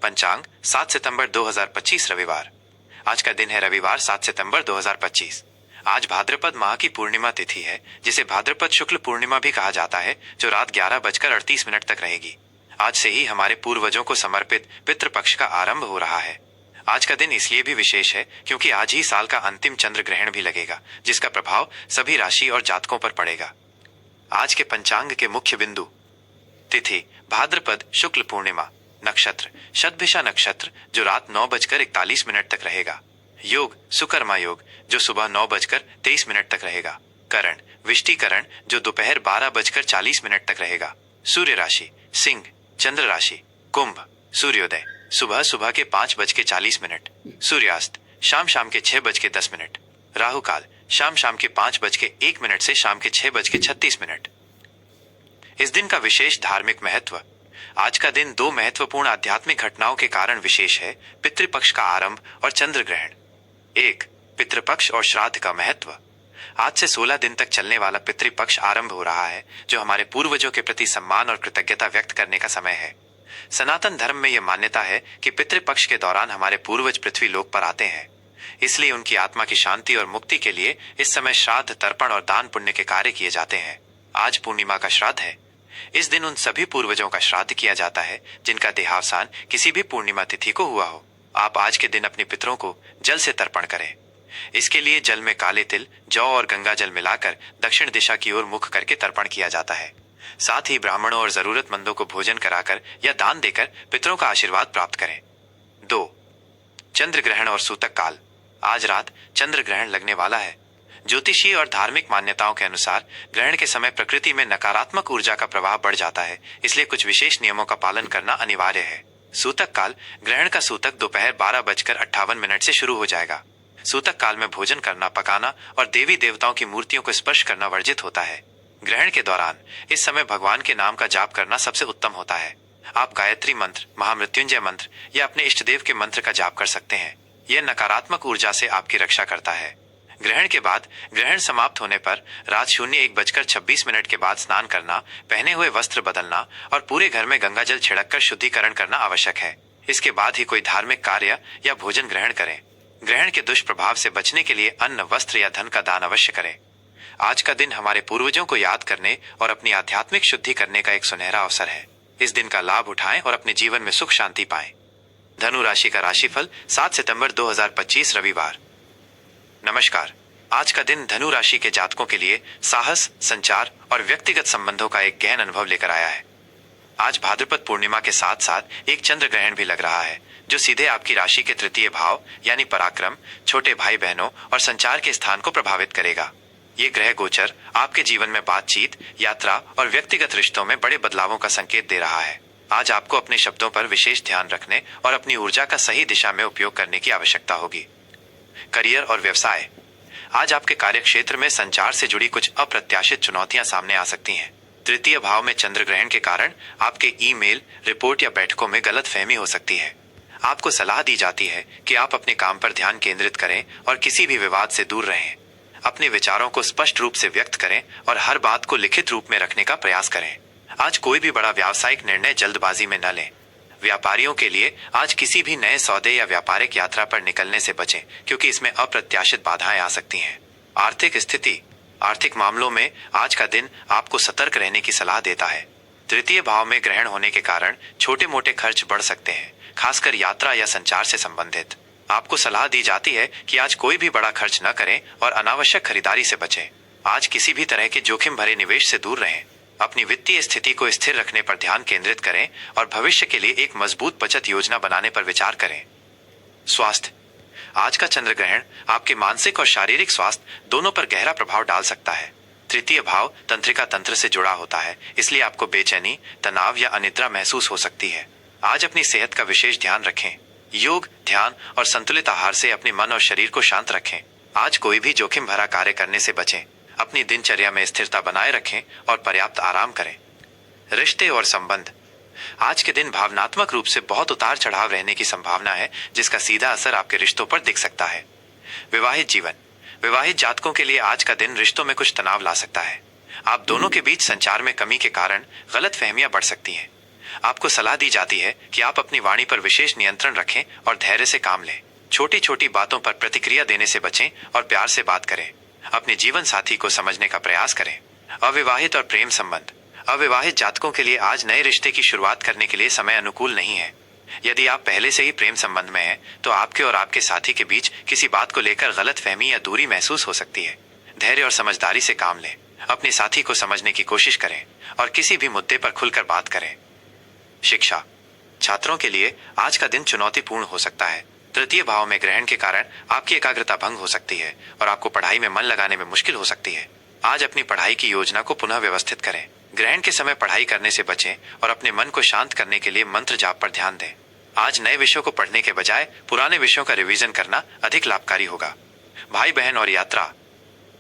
पंचांग 7 सितंबर 2025 रविवार। आज का दिन है रविवार 7 सितंबर 2025। आज भाद्रपद माह की पूर्णिमा तिथि है, जिसे भाद्रपद शुक्ल पूर्णिमा भी कहा जाता है, जो रात 11:38 तक रहेगी। आज से ही हमारे पूर्वजों को समर्पित पितृपक्ष का आरंभ हो रहा है। आज का दिन इसलिए भी विशेष है क्योंकि आज ही साल का अंतिम चंद्र ग्रहण भी लगेगा, जिसका प्रभाव सभी राशि और जातकों पर पड़ेगा। आज के पंचांग के मुख्य बिंदु: तिथि भाद्रपद शुक्ल पूर्णिमा, नक्षत्र शतभिषा नक्षत्र, जो रात 9:41 तक रहेगा। योग सुकर्मा योग, जो सुबह 9:23 तक रहेगा। करण विष्टिकरण, जो दोपहर 12:40 तक रहेगा। सूर्य राशि सिंह, चंद्र राशि कुंभ। सूर्योदय सुबह सुबह के 5:40। सूर्यास्त शाम शाम के 6:10। राहु काल शाम शाम के 5:01 से शाम के 6:36। इस दिन का विशेष धार्मिक महत्व: आज का दिन दो महत्वपूर्ण आध्यात्मिक घटनाओं के कारण विशेष है: पितृपक्ष का आरंभ और चंद्र ग्रहण। 1. पितृपक्ष और श्राद्ध का महत्व। आज से 16 दिन तक चलने वाला पितृपक्ष आरंभ हो रहा है, जो हमारे पूर्वजों के प्रति सम्मान और कृतज्ञता व्यक्त करने का समय है। सनातन धर्म में यह मान्यता है कि पितृपक्ष के दौरान हमारे पूर्वज पृथ्वी लोक पर आते हैं, इसलिए उनकी आत्मा की शांति और मुक्ति के लिए इस समय श्राद्ध, तर्पण और दान पुण्य के कार्य किए जाते हैं। आज पूर्णिमा का श्राद्ध है। इस दिन उन सभी पूर्वजों का श्राद्ध किया जाता है जिनका देहावसान किसी भी पूर्णिमा तिथि को हुआ हो। आप आज के दिन अपने पितरों को जल से तर्पण करें। इसके लिए जल में काले तिल, जौ और गंगा जल मिलाकर दक्षिण दिशा की ओर मुख करके तर्पण किया जाता है। साथ ही ब्राह्मणों और जरूरतमंदों को भोजन कराकर या दान देकर पितरों का आशीर्वाद प्राप्त करें। 2. चंद्र ग्रहण और सूतक काल। आज रात चंद्र ग्रहण लगने वाला है। ज्योतिषीय और धार्मिक मान्यताओं के अनुसार ग्रहण के समय प्रकृति में नकारात्मक ऊर्जा का प्रवाह बढ़ जाता है, इसलिए कुछ विशेष नियमों का पालन करना अनिवार्य है। सूतक काल ग्रहण का सूतक दोपहर 12:58 से शुरू हो जाएगा। सूतक काल में भोजन करना, पकाना और देवी देवताओं की मूर्तियों को स्पर्श करना वर्जित होता है। ग्रहण के दौरान इस समय भगवान के नाम का जाप करना सबसे उत्तम होता है। आप गायत्री मंत्र, महामृत्युंजय मंत्र या अपने इष्टदेव के मंत्र का जाप कर सकते हैं। यह नकारात्मक ऊर्जा से आपकी रक्षा करता है। ग्रहण के बाद ग्रहण समाप्त होने पर रात 01:26 के बाद स्नान करना, पहने हुए वस्त्र बदलना और पूरे घर में गंगा जल छिड़ककर शुद्धिकरण करना आवश्यक है। इसके बाद ही कोई धार्मिक कार्य या भोजन ग्रहण करें। ग्रहण के दुष्प्रभाव से बचने के लिए अन्न, वस्त्र या धन का दान अवश्य करें। आज का दिन हमारे पूर्वजों को याद करने और अपनी आध्यात्मिक शुद्धि करने का एक सुनहरा अवसर है। इस दिन का लाभ उठाएं और अपने जीवन में सुख शांति पाएं। धनु राशि का राशिफल 7 सितंबर 2025 रविवार। नमस्कार। आज का दिन धनु राशि के जातकों के लिए साहस, संचार और व्यक्तिगत संबंधों का एक गहन अनुभव लेकर आया है। आज भाद्रपद पूर्णिमा के साथ साथ एक चंद्र ग्रहण भी लग रहा है, जो सीधे आपकी राशि के तृतीय भाव यानी पराक्रम, छोटे भाई बहनों और संचार के स्थान को प्रभावित करेगा। ये ग्रह गोचर आपके जीवन में बातचीत, यात्रा और व्यक्तिगत रिश्तों में बड़े बदलावों का संकेत दे रहा है। आज आपको अपने शब्दों पर विशेष ध्यान रखने और अपनी ऊर्जा का सही दिशा में उपयोग करने की आवश्यकता होगी। करियर और व्यवसाय। आज आपके कार्य क्षेत्र में संचार से जुड़ी कुछ अप्रत्याशित चुनौतियां सामने आ सकती हैं। तृतीय भाव में चंद्र ग्रहण के कारण आपके ईमेल, रिपोर्ट या बैठकों में गलतफहमी हो सकती है। आपको सलाह दी जाती है कि आप अपने काम पर ध्यान केंद्रित करें और किसी भी विवाद से दूर रहें। अपने विचारों को स्पष्ट रूप से व्यक्त करें और हर बात को लिखित रूप में रखने का प्रयास करें। आज कोई भी बड़ा व्यावसायिक निर्णय जल्दबाजी में न लें। व्यापारियों के लिए आज किसी भी नए सौदे या व्यापारिक यात्रा पर निकलने से बचें, क्योंकि इसमें अप्रत्याशित बाधाएं आ सकती हैं। आर्थिक स्थिति। आर्थिक मामलों में आज का दिन आपको सतर्क रहने की सलाह देता है। तृतीय भाव में ग्रहण होने के कारण छोटे मोटे खर्च बढ़ सकते हैं, खासकर यात्रा या संचार से संबंधित। आपको सलाह दी जाती है कि आज कोई भी बड़ा खर्च न करें और अनावश्यक खरीदारी से बचें। आज किसी भी तरह के जोखिम भरे निवेश से दूर रहें। अपनी वित्तीय स्थिति को स्थिर रखने पर ध्यान केंद्रित करें और भविष्य के लिए एक मजबूत बचत योजना बनाने पर विचार करें। स्वास्थ्य। आज का चंद्र ग्रहण आपके मानसिक और शारीरिक स्वास्थ्य दोनों पर गहरा प्रभाव डाल सकता है। तृतीय भाव तंत्रिका तंत्र से जुड़ा होता है, इसलिए आपको बेचैनी, तनाव या अनिद्रा महसूस हो सकती है। आज अपनी सेहत का विशेष ध्यान रखें। योग, ध्यान और संतुलित आहार से अपने मन और शरीर को शांत रखें। आज कोई भी जोखिम भरा कार्य करने से बचें। अपनी दिनचर्या में स्थिरता बनाए रखें और पर्याप्त आराम करें। रिश्ते और संबंध। आज के दिन भावनात्मक रूप से बहुत उतार चढ़ाव रहने की संभावना है, जिसका सीधा असर आपके रिश्तों पर दिख सकता है। विवाहित जीवन। विवाहित जातकों के लिए आज का दिन रिश्तों में कुछ तनाव ला सकता है। आप दोनों के बीच संचार में कमी के कारण गलतफहमियां बढ़ सकती हैं। आपको सलाह दी जाती है कि आप अपनी वाणी पर विशेष नियंत्रण रखें और धैर्य से काम लें। छोटी छोटी बातों पर प्रतिक्रिया देने से बचें और प्यार से बात करें। अपने जीवन साथी को समझने का प्रयास करें। अविवाहित और प्रेम संबंध। अविवाहित जातकों के लिए आज नए रिश्ते की शुरुआत करने के लिए समय अनुकूल नहीं है। यदि आप पहले से ही प्रेम संबंध में हैं, तो आपके और आपके साथी के बीच किसी बात को लेकर गलतफहमी या दूरी महसूस हो सकती है। धैर्य और समझदारी से काम लें। अपने साथी को समझने की कोशिश करें और किसी भी मुद्दे पर खुलकर बात करें। शिक्षा। छात्रों के लिए आज का दिन चुनौतीपूर्ण हो सकता है। तृतीय भाव में ग्रहण के कारण आपकी एकाग्रता भंग हो सकती है और आपको पढ़ाई में मन लगाने में मुश्किल हो सकती है। आज अपनी पढ़ाई की योजना को पुनः व्यवस्थित करें। ग्रहण के समय पढ़ाई करने से बचें और अपने मन को शांत करने के लिए मंत्र जाप पर ध्यान दें। आज नए विषयों को पढ़ने के बजाय पुराने विषयों का रिवीजन करना अधिक लाभकारी होगा। भाई बहन और यात्रा।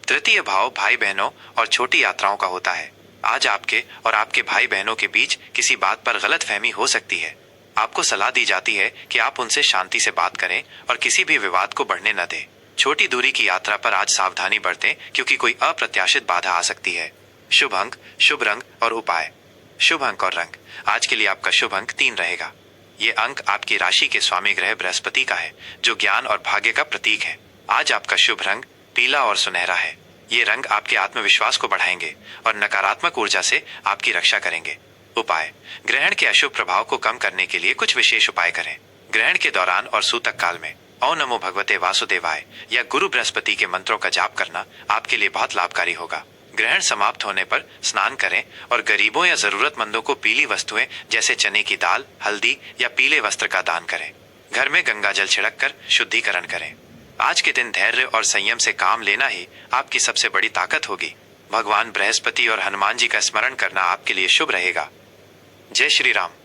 तृतीय भाव भाई बहनों और छोटी यात्राओं का होता है। आज आपके और आपके भाई बहनों के बीच किसी बात पर गलतफहमी हो सकती है। आपको सलाह दी जाती है कि आप उनसे शांति से बात करें और किसी भी विवाद को बढ़ने न दें। छोटी दूरी की यात्रा पर आज सावधानी बरतें, क्योंकि कोई अप्रत्याशित बाधा आ सकती है। शुभ अंक, शुभ रंग और उपाय। शुभ अंक और रंग। आज के लिए आपका शुभ अंक 3 रहेगा। ये अंक आपकी राशि के स्वामी ग्रह बृहस्पति का है, जो ज्ञान और भाग्य का प्रतीक है। आज आपका शुभ रंग पीला और सुनहरा है। ये रंग आपके आत्मविश्वास को बढ़ाएंगे और नकारात्मक ऊर्जा से आपकी रक्षा करेंगे। उपाय। ग्रहण के अशुभ प्रभाव को कम करने के लिए कुछ विशेष उपाय करें। ग्रहण के दौरान और सूतक काल में ओम नमो भगवते वासुदेवाय या गुरु बृहस्पति के मंत्रों का जाप करना आपके लिए बहुत लाभकारी होगा। ग्रहण समाप्त होने पर स्नान करें और गरीबों या जरूरतमंदों को पीली वस्तुएं जैसे चने की दाल, हल्दी या पीले वस्त्र का दान करें। घर में गंगा जल छिड़क कर शुद्धिकरण करें। आज के दिन धैर्य और संयम से काम लेना ही आपकी सबसे बड़ी ताकत होगी। भगवान बृहस्पति और हनुमान जी का स्मरण करना आपके लिए शुभ रहेगा। जय श्री राम।